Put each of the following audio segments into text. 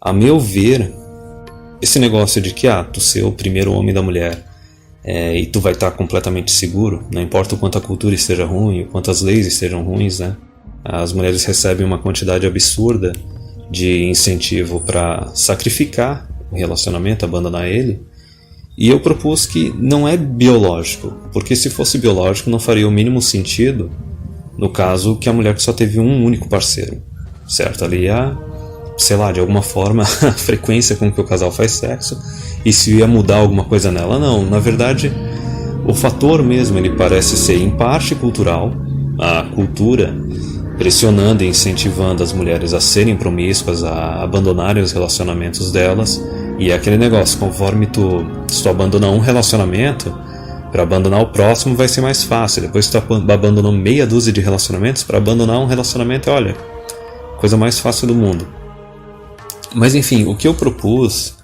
A meu ver, esse negócio de que tu ser o primeiro homem da mulher e tu vai estar completamente seguro, não importa o quanto a cultura esteja ruim, o quanto as leis estejam ruins, né? As mulheres recebem uma quantidade absurda de incentivo para sacrificar o relacionamento, abandonar ele. E eu propus que não é biológico, porque se fosse biológico não faria o mínimo sentido no caso que a mulher que só teve um único parceiro, certo? Ali sei lá, de alguma forma a frequência com que o casal faz sexo e se ia mudar alguma coisa nela. Não, na verdade o fator mesmo ele parece ser em parte cultural, a cultura pressionando e incentivando as mulheres a serem promíscuas, a abandonarem os relacionamentos delas. E é aquele negócio, conforme se tu abandona um relacionamento, para abandonar o próximo vai ser mais fácil. Depois tu abandonou meia dúzia de relacionamentos, para abandonar um relacionamento, olha, coisa mais fácil do mundo. Mas enfim, o que eu propus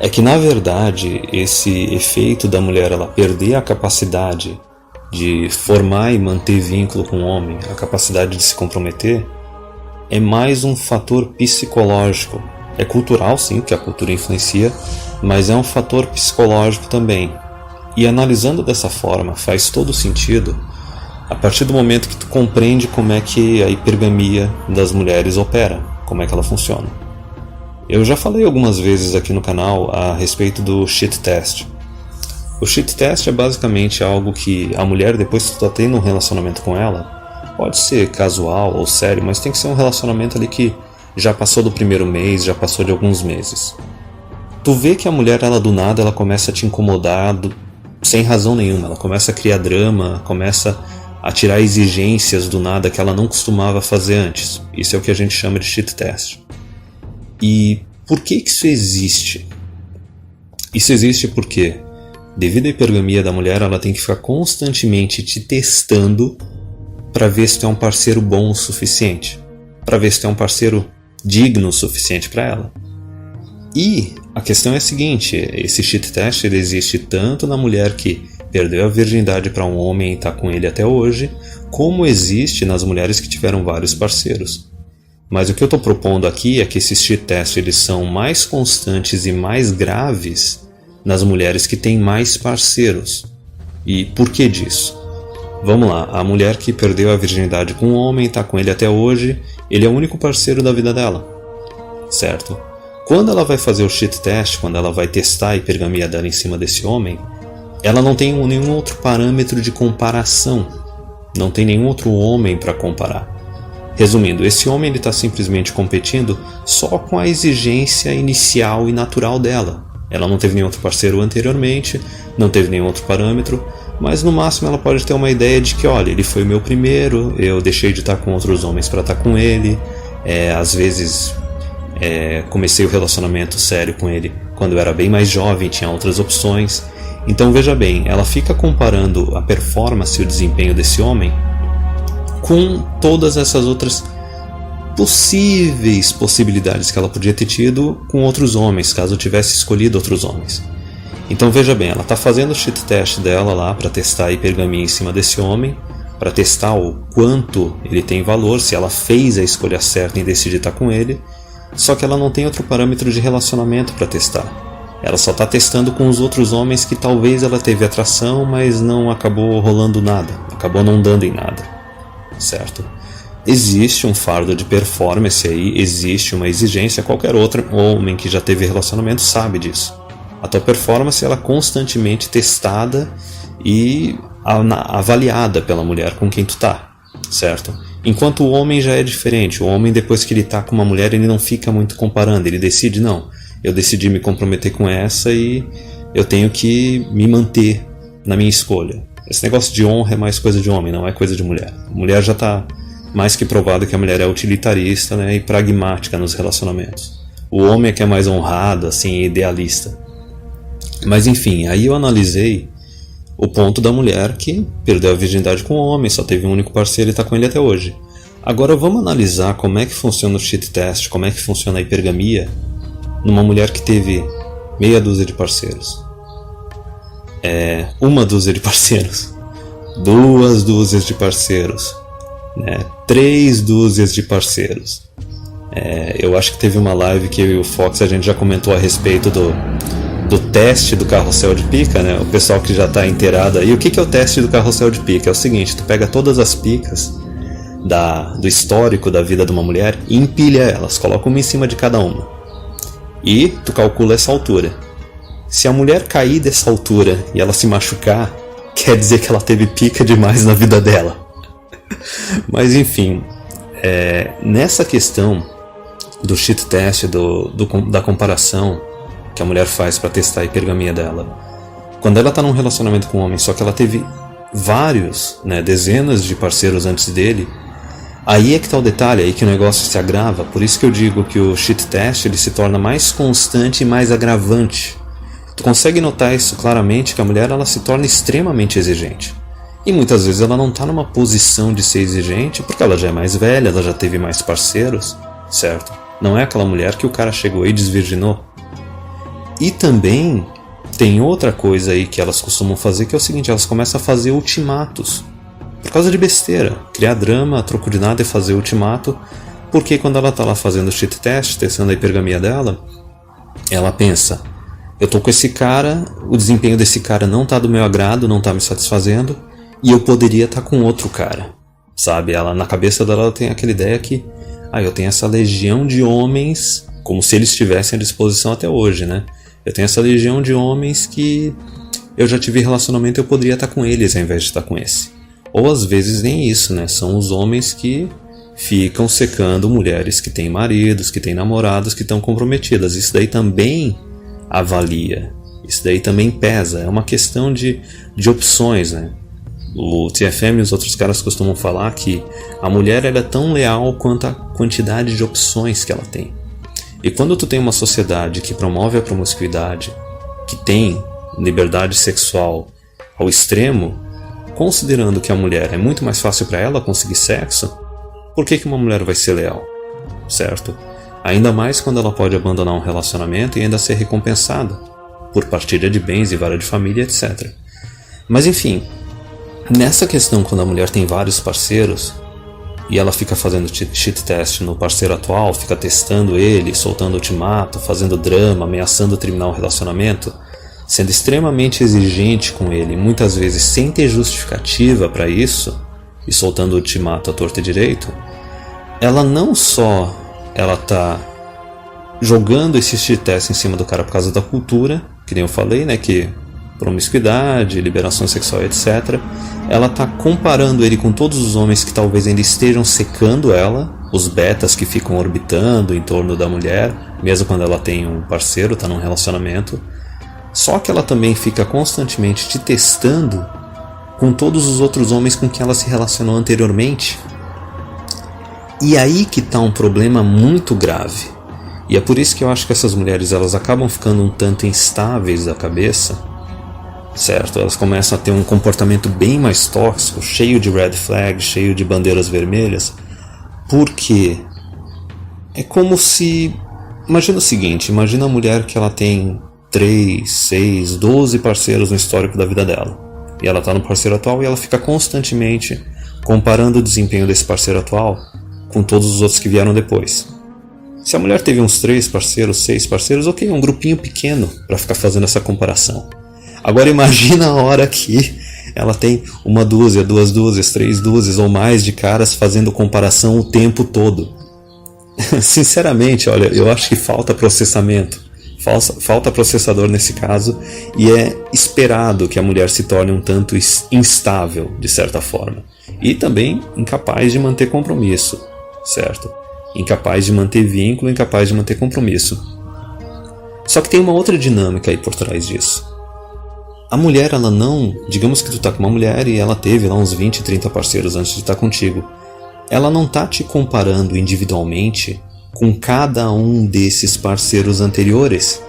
é que na verdade esse efeito da mulher ela perder a capacidade de formar e manter vínculo com o homem, a capacidade de se comprometer, é mais um fator psicológico. É cultural sim, que a cultura influencia, mas é um fator psicológico também. E analisando dessa forma faz todo sentido a partir do momento que tu compreende como é que a hipergamia das mulheres opera, como é que ela funciona. Eu já falei algumas vezes aqui no canal a respeito do shit test. O shit test é basicamente algo que a mulher, depois que tu tá tendo um relacionamento com ela, pode ser casual ou sério, mas tem que ser um relacionamento ali que já passou do primeiro mês, já passou de alguns meses. Tu vê que a mulher, ela do nada, ela começa a te incomodar sem razão nenhuma. Ela começa a criar drama, começa a tirar exigências do nada que ela não costumava fazer antes. Isso é o que a gente chama de shit test. E por que isso existe? Isso existe porque, devido à hipergamia da mulher, ela tem que ficar constantemente te testando para ver se tu é um parceiro bom o suficiente, para ver se tu é um parceiro digno o suficiente para ela. E a questão é a seguinte, esse shit test ele existe tanto na mulher que perdeu a virgindade para um homem e está com ele até hoje, como existe nas mulheres que tiveram vários parceiros. Mas o que eu estou propondo aqui é que esses shit tests eles são mais constantes e mais graves nas mulheres que têm mais parceiros. E por que disso? Vamos lá, a mulher que perdeu a virgindade com um homem, está com ele até hoje, ele é o único parceiro da vida dela, certo? Quando ela vai fazer o shit test, quando ela vai testar a hipergamia dela em cima desse homem, ela não tem nenhum outro parâmetro de comparação, não tem nenhum outro homem para comparar. Resumindo, esse homem está simplesmente competindo só com a exigência inicial e natural dela. Ela não teve nenhum outro parceiro anteriormente, não teve nenhum outro parâmetro, mas no máximo ela pode ter uma ideia de que, olha, ele foi o meu primeiro, eu deixei de estar com outros homens para estar com ele, às vezes comecei o relacionamento sério com ele quando eu era bem mais jovem, tinha outras opções. Então veja bem, ela fica comparando a performance e o desempenho desse homem com todas essas outras possíveis possibilidades que ela podia ter tido com outros homens, caso tivesse escolhido outros homens. Então veja bem, ela está fazendo o shit test dela lá para testar a hipergamia em cima desse homem, para testar o quanto ele tem valor, se ela fez a escolha certa em decidir estar com ele, só que ela não tem outro parâmetro de relacionamento para testar. Ela só está testando com os outros homens que talvez ela teve atração, mas não acabou rolando nada, acabou não dando em nada, certo? Existe um fardo de performance aí, existe uma exigência, qualquer outro homem que já teve relacionamento sabe disso. A tua performance ela é constantemente testada e avaliada pela mulher com quem tu tá, certo? Enquanto o homem já é diferente, o homem depois que ele tá com uma mulher ele não fica muito comparando, ele decide, não, eu decidi me comprometer com essa e eu tenho que me manter na minha escolha. Esse negócio de honra é mais coisa de homem, não é coisa de mulher. A mulher já tá mais que provado que a mulher é utilitarista, né, e pragmática nos relacionamentos. O homem é que é mais honrado, assim, idealista. Mas enfim, aí eu analisei o ponto da mulher que perdeu a virgindade com o homem, só teve um único parceiro e está com ele até hoje. Agora vamos analisar como é que funciona o shit test, como é que funciona a hipergamia numa mulher que teve meia dúzia de parceiros. Uma dúzia de parceiros, 2 dúzias de parceiros, 3 dúzias de parceiros, Eu acho que teve uma live que eu e o Fox a gente já comentou a respeito do teste do carrossel de pica, né? O pessoal que já está inteirado aí. O que é o teste do carrossel de pica? É o seguinte, tu pega todas as picas do histórico da vida de uma mulher e empilha elas, coloca uma em cima de cada uma. E tu calcula essa altura. Se a mulher cair dessa altura e ela se machucar, quer dizer que ela teve pica demais na vida dela. Mas enfim, nessa questão do shit test, da comparação que a mulher faz para testar a hipergamia dela, quando ela está num relacionamento com um homem, só que ela teve vários, né, dezenas de parceiros antes dele, aí é que está o detalhe, aí que o negócio se agrava. Por isso que eu digo que o shit test ele se torna mais constante e mais agravante. Tu consegue notar isso claramente, que a mulher ela se torna extremamente exigente. E muitas vezes ela não está numa posição de ser exigente porque ela já é mais velha, ela já teve mais parceiros, certo? Não é aquela mulher que o cara chegou e desvirginou. E também tem outra coisa aí que elas costumam fazer, que é o seguinte, elas começam a fazer ultimatos. Por causa de besteira, criar drama, a troco de nada e fazer ultimato, porque quando ela está lá fazendo o shit test, testando a hipergamia dela, ela pensa, eu tô com esse cara, o desempenho desse cara não tá do meu agrado, não tá me satisfazendo, e eu poderia estar com outro cara, sabe? Ela, na cabeça dela, ela tem aquela ideia que, eu tenho essa legião de homens, como se eles estivessem à disposição até hoje, né? Eu tenho essa legião de homens que eu já tive relacionamento e eu poderia estar com eles ao invés de estar com esse. Ou às vezes nem isso, né? São os homens que ficam secando mulheres que têm maridos, que têm namorados, que estão comprometidas. Isso daí também avalia, isso daí também pesa. É uma questão de opções, né? O TFM e os outros caras costumam falar que a mulher ela é tão leal quanto a quantidade de opções que ela tem. E quando tu tem uma sociedade que promove a promiscuidade, que tem liberdade sexual ao extremo, considerando que a mulher é muito mais fácil para ela conseguir sexo, por que uma mulher vai ser leal? Certo? Ainda mais quando ela pode abandonar um relacionamento e ainda ser recompensada por partilha de bens e vara de família, etc. Mas enfim, nessa questão quando a mulher tem vários parceiros e ela fica fazendo shit test no parceiro atual, fica testando ele, soltando ultimato, fazendo drama, ameaçando terminar um relacionamento, sendo extremamente exigente com ele, muitas vezes sem ter justificativa para isso, e soltando ultimato à torta e direito, ela não só ela tá jogando esse shit test em cima do cara por causa da cultura, que nem eu falei, né, que promiscuidade, liberação sexual, etc. Ela tá comparando ele com todos os homens que talvez ainda estejam secando ela, os betas que ficam orbitando em torno da mulher, mesmo quando ela tem um parceiro, tá num relacionamento. Só que ela também fica constantemente te testando com todos os outros homens com quem ela se relacionou anteriormente. E aí que tá um problema muito grave. E é por isso que eu acho que essas mulheres elas acabam ficando um tanto instáveis da cabeça, certo? Elas começam a ter um comportamento bem mais tóxico, cheio de red flag, cheio de bandeiras vermelhas, porque é como se... Imagina o seguinte, imagina a mulher que ela tem 3, 6, 12 parceiros no histórico da vida dela. E ela está no parceiro atual e ela fica constantemente comparando o desempenho desse parceiro atual com todos os outros que vieram depois. Se a mulher teve uns 3 parceiros, 6 parceiros, ok, é um grupinho pequeno para ficar fazendo essa comparação. Agora imagina a hora que ela tem 1 dúzia, 2 dúzias, 3 dúzias ou mais de caras fazendo comparação o tempo todo. Sinceramente, olha, eu acho que falta processamento. Falta processador nesse caso, e é esperado que a mulher se torne um tanto instável, de certa forma. E também incapaz de manter compromisso, certo? Incapaz de manter vínculo, incapaz de manter compromisso. Só que tem uma outra dinâmica aí por trás disso. A mulher, ela não... Digamos que tu tá com uma mulher e ela teve lá uns 20, 30 parceiros antes de estar contigo. Ela não tá te comparando individualmente com cada um desses parceiros anteriores.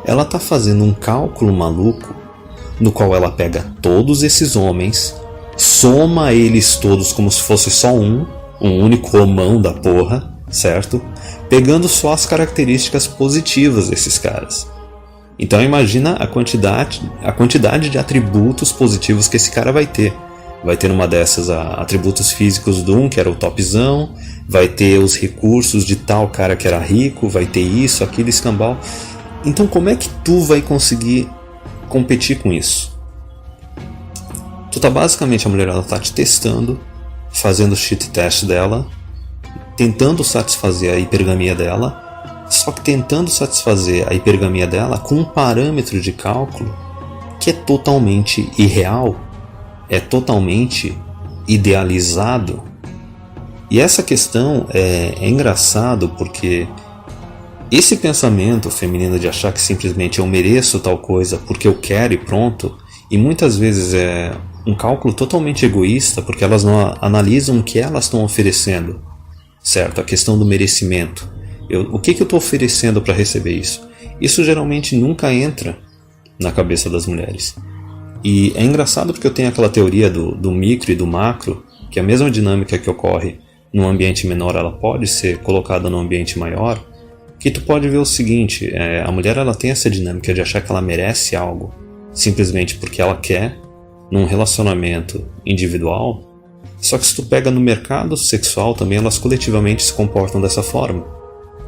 Ela tá fazendo um cálculo maluco no qual ela pega todos esses homens, soma eles todos como se fosse só um único homão da porra, certo? Pegando só as características positivas desses caras. Então imagina a quantidade de atributos positivos que esse cara vai ter. Vai ter numa dessas atributos físicos do um, que era o topzão, vai ter os recursos de tal cara que era rico, vai ter isso, aquilo, escambau. Então como é que tu vai conseguir competir com isso? Tu tá basicamente, a mulher ela tá te testando, fazendo o cheat test dela, tentando satisfazer a hipergamia dela, só que tentando satisfazer a hipergamia dela com um parâmetro de cálculo que é totalmente irreal, é totalmente idealizado. E essa questão é engraçado porque esse pensamento feminino de achar que simplesmente eu mereço tal coisa porque eu quero e pronto, e muitas vezes é um cálculo totalmente egoísta porque elas não analisam o que elas estão oferecendo, certo? A questão do merecimento. O que eu estou oferecendo para receber isso? Isso geralmente nunca entra na cabeça das mulheres. E é engraçado porque eu tenho aquela teoria do micro e do macro, que a mesma dinâmica que ocorre num ambiente menor, ela pode ser colocada num ambiente maior, que tu pode ver o seguinte, a mulher ela tem essa dinâmica de achar que ela merece algo, simplesmente porque ela quer, num relacionamento individual, só que se tu pega no mercado sexual também, elas coletivamente se comportam dessa forma,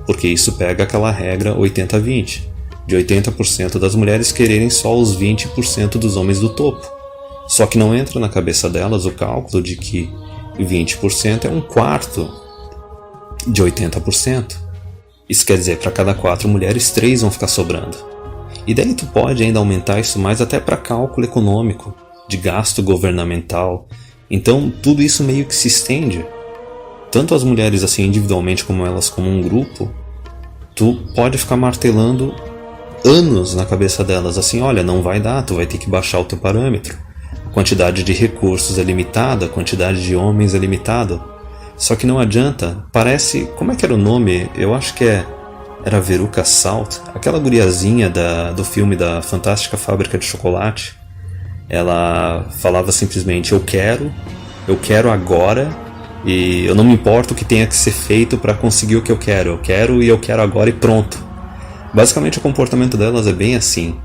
porque isso pega aquela regra 80-20, de 80% das mulheres quererem só os 20% dos homens do topo. Só que não entra na cabeça delas o cálculo de que 20% é um quarto de 80%. Isso quer dizer, para cada 4 mulheres, 3 vão ficar sobrando. E daí tu pode ainda aumentar isso mais até para cálculo econômico, de gasto governamental. Então tudo isso meio que se estende. Tanto as mulheres assim individualmente como elas como um grupo, tu pode ficar martelando anos na cabeça delas, assim, olha, não vai dar, tu vai ter que baixar o teu parâmetro. A quantidade de recursos é limitada, a quantidade de homens é limitada. Só que não adianta, parece, como é que era o nome? Eu acho que era Veruca Salt, aquela guriazinha do filme da Fantástica Fábrica de Chocolate. Ela falava simplesmente, eu quero agora, e eu não me importo o que tenha que ser feito para conseguir o que eu quero e eu quero agora e pronto. Basicamente o comportamento delas é bem assim.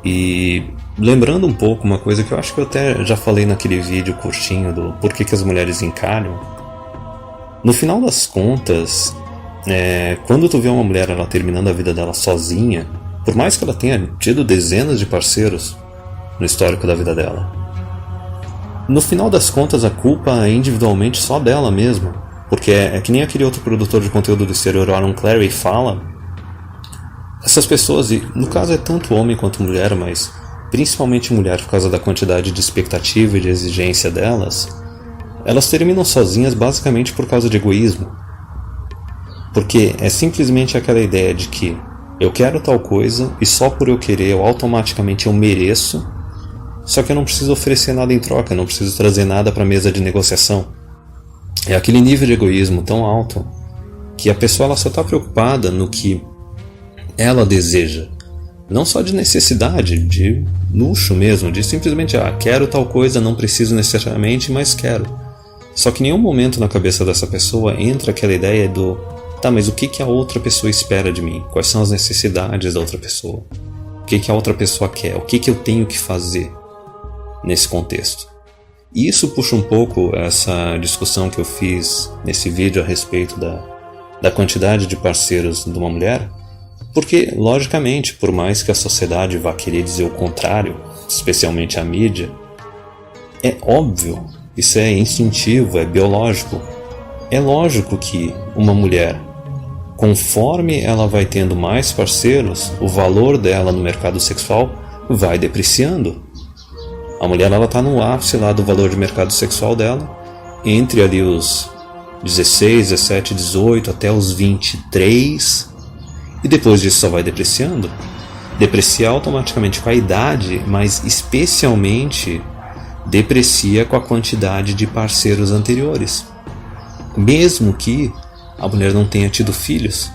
E lembrando um pouco uma coisa que eu acho que eu até já falei naquele vídeo curtinho do porquê que as mulheres encalham. No final das contas, quando tu vê uma mulher ela terminando a vida dela sozinha, por mais que ela tenha tido dezenas de parceiros no histórico da vida dela, no final das contas a culpa é individualmente só dela mesma. Porque é que nem aquele outro produtor de conteúdo do exterior, Aaron Clarey, fala. Essas pessoas, e no caso é tanto homem quanto mulher, mas principalmente mulher por causa da quantidade de expectativa e de exigência delas, elas terminam sozinhas basicamente por causa de egoísmo. Porque é simplesmente aquela ideia de que eu quero tal coisa e só por eu querer eu automaticamente eu mereço, só que eu não preciso oferecer nada em troca, eu não preciso trazer nada para a mesa de negociação. É aquele nível de egoísmo tão alto que a pessoa ela só está preocupada no que ela deseja, não só de necessidade, de luxo mesmo, de simplesmente, quero tal coisa, não preciso necessariamente, mas quero. Só que em nenhum momento na cabeça dessa pessoa entra aquela ideia do, tá, mas o que a outra pessoa espera de mim? Quais são as necessidades da outra pessoa? O que a outra pessoa quer? O que eu tenho que fazer nesse contexto? E isso puxa um pouco essa discussão que eu fiz nesse vídeo a respeito da quantidade de parceiros de uma mulher. Porque, logicamente, por mais que a sociedade vá querer dizer o contrário, especialmente a mídia, é óbvio, isso é instintivo, é biológico. É lógico que uma mulher, conforme ela vai tendo mais parceiros, o valor dela no mercado sexual vai depreciando. A mulher está no ápice lá do valor de mercado sexual dela, entre ali os 16, 17, 18 até os 23. E depois disso só vai depreciando. Deprecia automaticamente com a idade, mas especialmente deprecia com a quantidade de parceiros anteriores. Mesmo que a mulher não tenha tido filhos.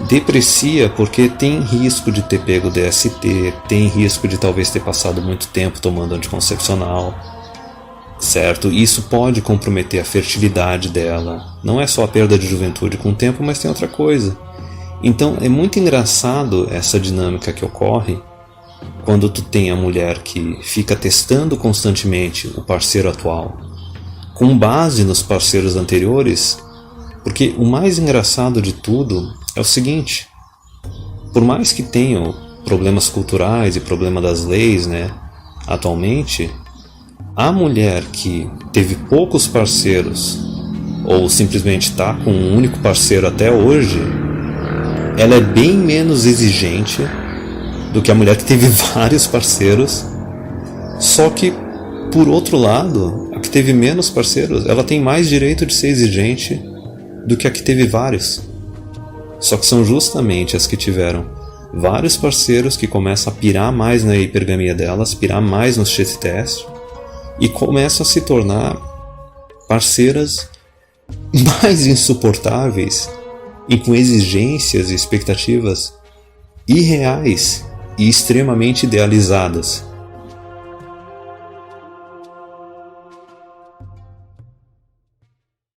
Deprecia porque tem risco de ter pego DST, tem risco de talvez ter passado muito tempo tomando anticoncepcional, certo? Isso pode comprometer a fertilidade dela. Não é só a perda de juventude com o tempo, mas tem outra coisa. Então é muito engraçado essa dinâmica que ocorre quando tu tem a mulher que fica testando constantemente o parceiro atual, com base nos parceiros anteriores, porque o mais engraçado de tudo é o seguinte: por mais que tenham problemas culturais e problema das leis, né, atualmente, a mulher que teve poucos parceiros ou simplesmente está com um único parceiro até hoje, ela é bem menos exigente do que a mulher que teve vários parceiros. Só que, por outro lado, a que teve menos parceiros, ela tem mais direito de ser exigente do que a que teve vários. Só que são justamente as que tiveram vários parceiros que começam a pirar mais na hipergamia delas, pirar mais no shit test, e começam a se tornar parceiras mais insuportáveis e com exigências e expectativas irreais e extremamente idealizadas.